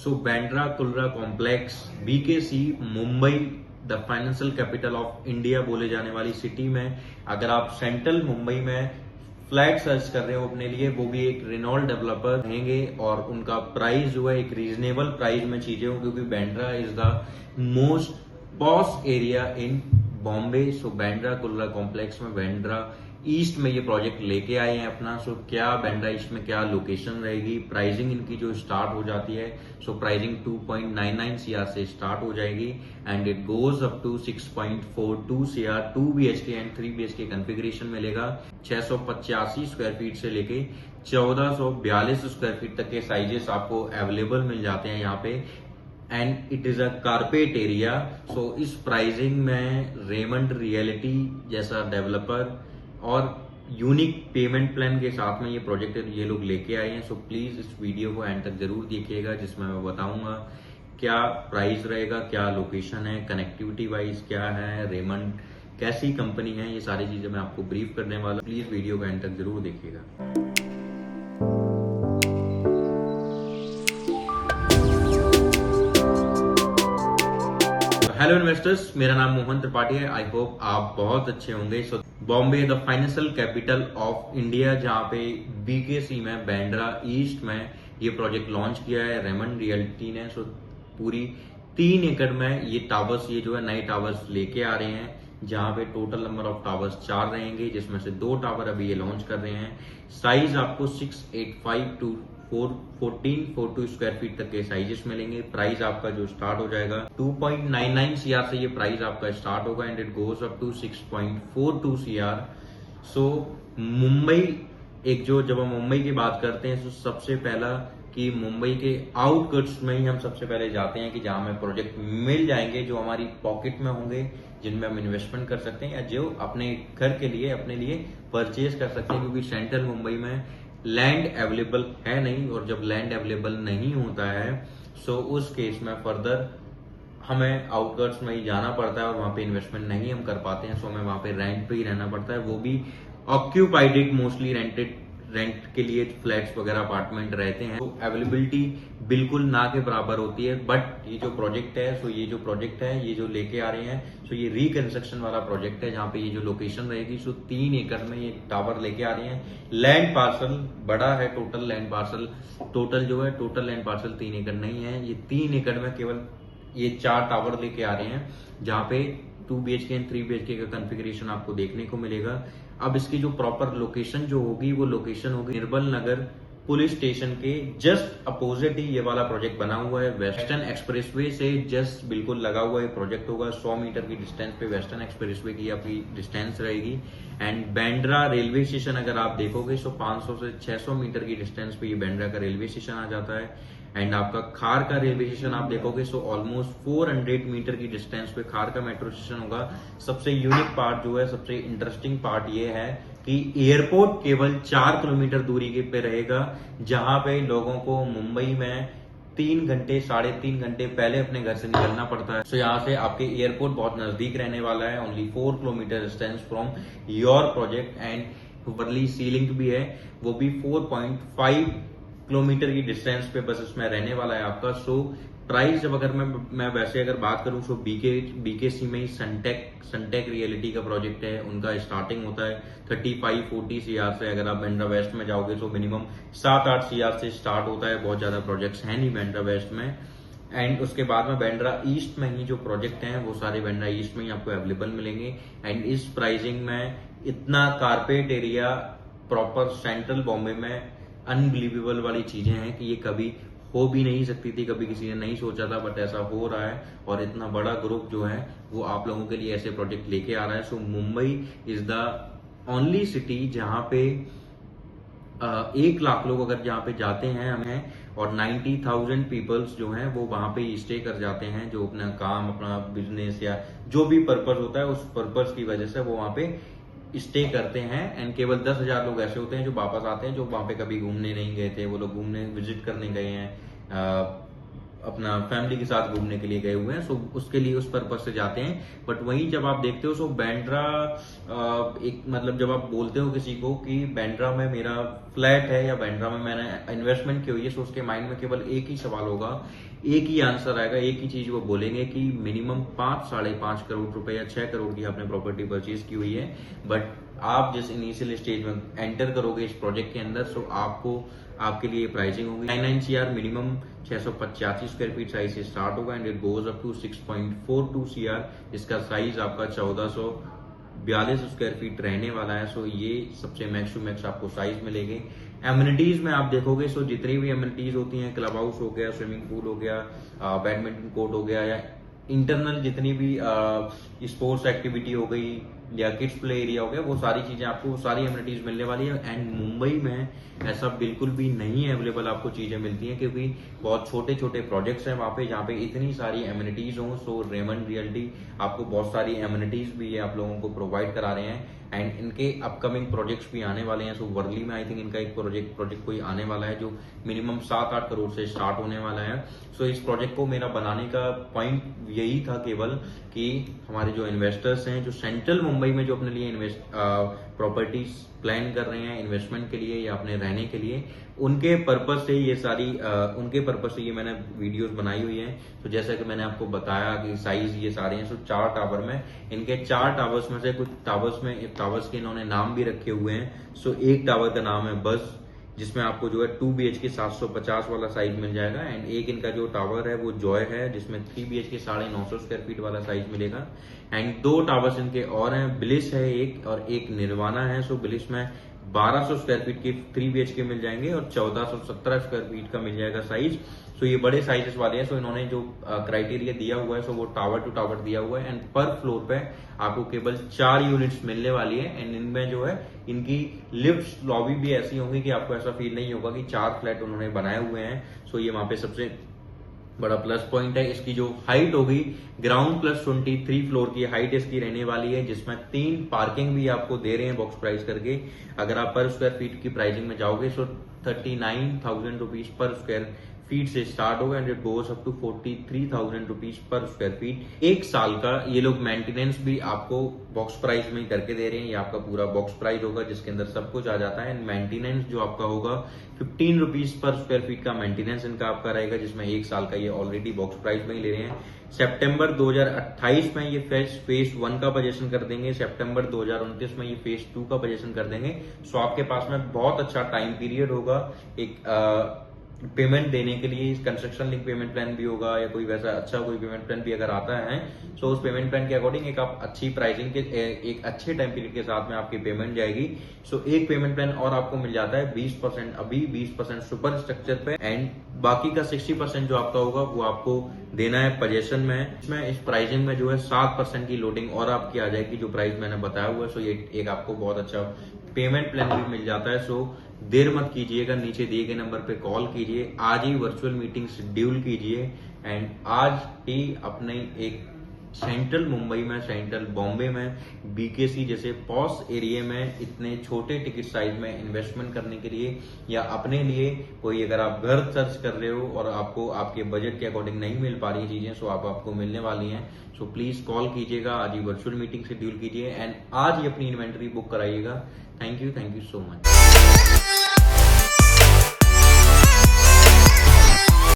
So Bandra Kurla complex BKC Mumbai, the financial capital of India बोले जाने वाली सिटी में, अगर आप सेंट्रल मुंबई में फ्लैट सर्च कर रहे हो अपने लिए, वो भी एक रिनॉल्ड डेवलपर रहेंगे और उनका प्राइस जो है एक रीजनेबल प्राइस में चीजें हो, क्योंकि Bandra is the most posh area in Bombay. So Bandra Kurla complex में बैंड्रा ईस्ट में ये प्रोजेक्ट लेके आए हैं अपना। सो क्या बैंड्रा ईस्ट में क्या लोकेशन रहेगी, प्राइसिंग इनकी जो स्टार्ट हो जाती है, सो प्राइसिंग 2.99 सीआर से स्टार्ट हो जाएगी and it goes up to 6.42 CR. 2 BHK and 3 BHK configuration मिलेगा। 685 स्क्वायर फीट से लेके 1442 स्क्वायर फीट तक के साइजेस आपको अवेलेबल मिल जाते हैं यहाँ पे and it is a carpet area. So इस प्राइसिंग में रेमंड रियलिटी जैसा डेवलपर और यूनिक पेमेंट प्लान के साथ में ये प्रोजेक्ट ये लोग लेके आए हैं। सो प्लीज इस वीडियो को एंड तक जरूर देखिएगा, जिसमें मैं बताऊंगा क्या प्राइस रहेगा, क्या लोकेशन है, कनेक्टिविटी वाइज क्या है, रेमंड कैसी कंपनी है, ये सारी चीजें मैं आपको ब्रीफ करने वाला। प्लीज वीडियो को एंड तक जरूर देखिएगा। हेलो इन्वेस्टर्स, मेरा नाम मोहन त्रिपाठी है। आई होप आप बहुत अच्छे होंगे। So Bombay the financial capital of India, जहां पे बीकेसी में बैंड्रा ईस्ट में ये प्रोजेक्ट लॉन्च किया है रेमंड रियल्टी ने। सो पूरी 3 एकड़ में ये टावर्स, ये जो है नए टावर्स लेके आ रहे हैं, जहां पे टोटल नंबर ऑफ टावर्स 4 रहेंगे, जिसमें से 2 टावर अभी ये लॉन्च कर रहे हैं। साइज आपको 685 टू 1442 स्क्वायर फीट तक के साइजेस मिलेंगे। प्राइस आपका जो स्टार्ट हो जाएगा 2.99 सीआर से ये प्राइस आपका स्टार्ट होगा and it goes up to 6.42 CR. So Mumbai, एक जो जब हम मुंबई की बात करते हैं तो सबसे पहला कि मुंबई के आउटकट्स में ही हम सबसे पहले जाते हैं कि जहां हमें प्रोजेक्ट मिल जाएंगे जो हमारी पॉकेट में होंगे, जिनमें हम इन्वेस्टमेंट कर सकते हैं या जो अपने घर के लिए अपने लिए परचेज कर सकते हैं, क्योंकि सेंट्रल मुंबई में लैंड अवेलेबल है नहीं, और जब लैंड अवेलेबल नहीं होता है सो उस केस में फर्दर हमें आउटकट्स में ही जाना पड़ता है और वहां पे इन्वेस्टमेंट नहीं हम कर पाते हैं। सो हमें वहां पे रेंट पे ही रहना पड़ता है, वो भी ऑक्यूपाइड, मोस्टली रेंट के लिए फ्लैट्स वगैरह अपार्टमेंट रहते हैं। तो अवेलेबिलिटी बिल्कुल ना के बराबर होती है। बट ये जो प्रोजेक्ट है, सो ये जो प्रोजेक्ट है ये जो लेके आ रहे हैं, सो ये रिकंस्ट्रक्शन वाला प्रोजेक्ट है, जहां पे ये जो लोकेशन रहेगी, सो 3 एकड़ में ये टावर लेके आ रहे हैं। लैंड पार्सल बड़ा है, total land parcel total land parcel 3 एकड़ नहीं है, ये 3 एकड़ में केवल ये 4 टावर लेके आ रहे हैं, जहां पे 2 BHK एंड 3 BHK का कॉन्फ़िगरेशन आपको देखने को मिलेगा। अब इसकी जो प्रॉपर लोकेशन जो होगी, वो लोकेशन होगी निर्बल नगर पुलिस स्टेशन के जस्ट अपोजिट ही ये वाला प्रोजेक्ट बना हुआ है। वेस्टर्न एक्सप्रेसवे से जस्ट बिल्कुल लगा हुआ ये प्रोजेक्ट होगा। 100 मीटर की डिस्टेंस पे वेस्टर्न एक्सप्रेसवे की आपकी डिस्टेंस रहेगी एंड बैंड्रा रेलवे स्टेशन अगर आप देखोगे सो 500 से 600 मीटर की डिस्टेंस पे ये बैंड्रा का रेलवे स्टेशन आ जाता है। एंड आपका खार का रेलवे स्टेशन आप देखोगे सो ऑलमोस्ट 400 मीटर की डिस्टेंस पे खार का मेट्रो स्टेशन होगा। सबसे यूनिक पार्ट जो है, सबसे इंटरेस्टिंग पार्ट ये है कि एयरपोर्ट केवल 4 किलोमीटर दूरी के पे रहेगा, जहां पे लोगों को मुंबई में 3 घंटे 3.5 घंटे पहले अपने घर से निकलना पड़ता है। सो यहाँ से आपके एयरपोर्ट बहुत नजदीक रहने वाला है, only 4 kilometre distance from your project and Worli sea link भी है, वो भी 4.5 किलोमीटर की डिस्टेंस पे बस इसमें रहने वाला है आपका। सो प्राइस जब अगर मैं वैसे अगर बात करूं सो बीकेसी में ही सनटेक रियलिटी का प्रोजेक्ट है, उनका स्टार्टिंग होता है 35-40 सीआर से। अगर आप बैंड्रा वेस्ट में जाओगे तो मिनिमम 7-8 सीआर से स्टार्ट होता है। बहुत ज्यादा प्रोजेक्ट्स हैं नहीं बैंड्रा वेस्ट में। एंड उसके बाद में बैंड्रा ईस्ट में ही जो प्रोजेक्ट हैं वो सारे बैंड्रा ईस्ट में ही आपको अवेलेबल मिलेंगे। एंड इस प्राइसिंग में इतना carpet area proper central Bombay में अनबिलीवेबल वाली चीजें हैं कि ये कभी हो भी नहीं सकती थी, कभी किसी ने नहीं सोचा था, बट ऐसा हो रहा है और इतना बड़ा ग्रुप जो है वो आप लोगों के लिए ऐसे प्रोजेक्ट लेके आ रहा है। So Mumbai is the only city जहां पे 1 लाख लोग अगर जहां पे जाते हैं हमें, और 90,000 पीपल्स जो हैं वो वहां पे स्टे कर जाते हैं, जो अपना काम, अपना बिजनेस या जो भी पर्पस होता है उस पर्पस की वजह से वो वहां पे स्टे करते हैं। एंड केवल 10,000 लोग ऐसे होते हैं जो वापस आते हैं, जो वहां पे कभी घूमने नहीं गए थे, वो लोग घूमने विजिट करने गए हैं अपना फैमिली के साथ घूमने के लिए गए हुए हैं, सो उसके लिए उस पर्पज से जाते हैं। बट वहीं जब आप देखते हो, सो बांद्रा एक मतलब जब आप बोलते हो किसी को कि बांद्रा में मेरा फ्लैट है या बांद्रा में मैंने इन्वेस्टमेंट की हुई है, सो उसके माइंड में केवल एक ही सवाल होगा, एक ही आंसर आएगा, एक ही चीज वो बोलेंगे कि मिनिमम 5-5.5 करोड़ रुपए या 6 करोड़ की आपने प्रॉपर्टी परचेज की हुई है। बट आप जिस इनिशियल स्टेज में एंटर करोगे इस प्रोजेक्ट के अंदर, सो आपको आपके लिए प्राइसिंग होगी 99 CR minimum 685 square feet size से स्टार्ट होगा and it goes up to 6.42 CR। इसका साइज आपका 1442 स्क्वायर फीट रहने वाला है। सो ये सबसे मैक्स टू मैक्स आपको साइज मिलेगी। एमिनिटीज में आप देखोगे, सो जितनी भी एमिनिटीज होती हैं, क्लब हाउस हो गया, स्विमिंग पूल हो गया, बैडमिंटन कोर्ट हो गया, या इंटरनल जितनी भी स्पोर्ट्स एक्टिविटी हो गई या किड्स प्ले एरिया हो गया, वो सारी चीजें आपको सारी एमिनिटीज मिलने वाली है। एंड मुंबई में ऐसा बिल्कुल भी नहीं अवेलेबल आपको चीजें मिलती हैं, क्योंकि बहुत छोटे छोटे प्रोजेक्ट्स हैं वहां पे जहाँ पे इतनी सारी एमिनिटीज हो। सो रेमंड रियल्टी आपको बहुत सारी एमिनिटीज भी ये आप लोगों को प्रोवाइड करा रहे हैं एंड इनके अपकमिंग प्रोजेक्ट्स भी आने वाले हैं। सो वर्ली में आई थिंक इनका एक प्रोजेक्ट कोई आने वाला है जो मिनिमम 7-8 करोड़ से स्टार्ट होने वाला है। सो इस प्रोजेक्ट को मेरा बनाने का पॉइंट यही था केवल कि हमारे जो इन्वेस्टर्स हैं, जो सेंट्रल मुंबई में जो अपने लिए प्रॉपर्टीज प्लान कर रहे हैं इन्वेस्टमेंट के लिए या अपने रहने के लिए, उनके पर्पज से ये सारी उनके पर्पज से ये मैंने वीडियोस बनाई हुई है। तो जैसा कि मैंने आपको बताया कि साइज ये सारे हैं, सो 4 टावर में, इनके 4 टावर्स में से कुछ टावर्स के इन्होंने नाम भी रखे हुए हैं। सो एक टावर का नाम है बस, जिसमें आपको जो है 2 BHK 750 वाला साइज मिल जाएगा एंड एक इनका जो टावर है वो जॉय है, जिसमें 3 BHK 950 स्क्वायर फीट वाला साइज मिलेगा। एंड 2 टावर्स इनके और हैं, ब्लिस है एक और एक निर्वाणा है। सो ब्लिस में 1200 स्क्वायर फीट के 3 BHK मिल जाएंगे और 1417 स्क्वायर फीट का मिल जाएगा साइज। सो ये बड़े साइजेस वाले हैं। सो इन्होंने जो क्राइटेरिया दिया हुआ है, सो वो टावर टू टावर दिया हुआ है एंड पर फ्लोर पे आपको केवल 4 यूनिट्स मिलने वाली है एंड इनमें जो है इनकी लिफ्ट लॉबी भी ऐसी होंगी कि आपको ऐसा फील नहीं होगा कि 4 फ्लैट उन्होंने बनाए हुए हैं। सो ये वहां पे सबसे बड़ा प्लस पॉइंट है। इसकी जो हाइट होगी ग्राउंड प्लस 23 फ्लोर की हाइट इसकी रहने वाली है, जिसमें 3 पार्किंग भी आपको दे रहे हैं बॉक्स प्राइस करके। अगर आप पर स्क्वायर फीट की प्राइसिंग में जाओगे, so 39,000 rupees per square feet से स्टार्ट होगा and it goes up to 43,000 rupees per square feet. 1 साल का ये लोग मेंटेनेंस भी आपको बॉक्स प्राइस में करके दे रहे हैं। ये आपका पूरा बॉक्स प्राइस होगा जिसके अंदर सब कुछ आ जाता है एंड मेंटेनेंस जो आपका होगा 15 रुपीज पर स्क्वायर फीट का मेंटेनेंस इनका आपका रहेगा, जिसमें 1 साल का ये ऑलरेडी बॉक्स प्राइस में ही ले रहे हैं। सितंबर 2028 में ये फेज 1 का पोजीशन कर देंगे, सितंबर 2029 में ये फेज 2 का पोजीशन कर देंगे। सो आपके पास में बहुत अच्छा टाइम पीरियड होगा एक पेमेंट देने के लिए। कंस्ट्रक्शन लिंक पेमेंट प्लान भी होगा या कोई वैसा अच्छा कोई पेमेंट प्लान भी अगर आता है, सो उस पेमेंट प्लान के अकॉर्डिंग एक आप अच्छी प्राइसिंग के एक अच्छे टाइम पीरियड के साथ में आपकी पेमेंट जाएगी। सो एक पेमेंट प्लान और आपको मिल जाता है 20% अभी, 20% सुपर स्ट्रक्चर पे एंड बाकी का 60% जो आपका होगा वो आपको देना है पोजेशन में। इसमें इस प्राइसिंग में जो है 7% की लोडिंग और आपकी आ जाएगी, जो प्राइस मैंने बताया हुआ है। सो ये एक आपको बहुत अच्छा पेमेंट प्लान भी मिल जाता है। सो देर मत कीजिएगा, नीचे दिए गए नंबर पे कॉल कीजिए, आज ही वर्चुअल मीटिंग शेड्यूल कीजिए एंड आज ही अपने एक सेंट्रल मुंबई में, सेंट्रल बॉम्बे में, BKC जैसे पॉश एरिया में इतने छोटे टिकट साइज में इन्वेस्टमेंट करने के लिए या अपने लिए कोई अगर आप घर सर्च कर रहे हो और आपको आपके बजट के अकॉर्डिंग नहीं मिल पा रही चीजें, सो आपको मिलने वाली हैं। सो प्लीज कॉल कीजिएगा, आज ही वर्चुअल मीटिंग शेड्यूल कीजिए एंड आज ही अपनी इन्वेंटरी बुक कराइएगा। Thank you so much.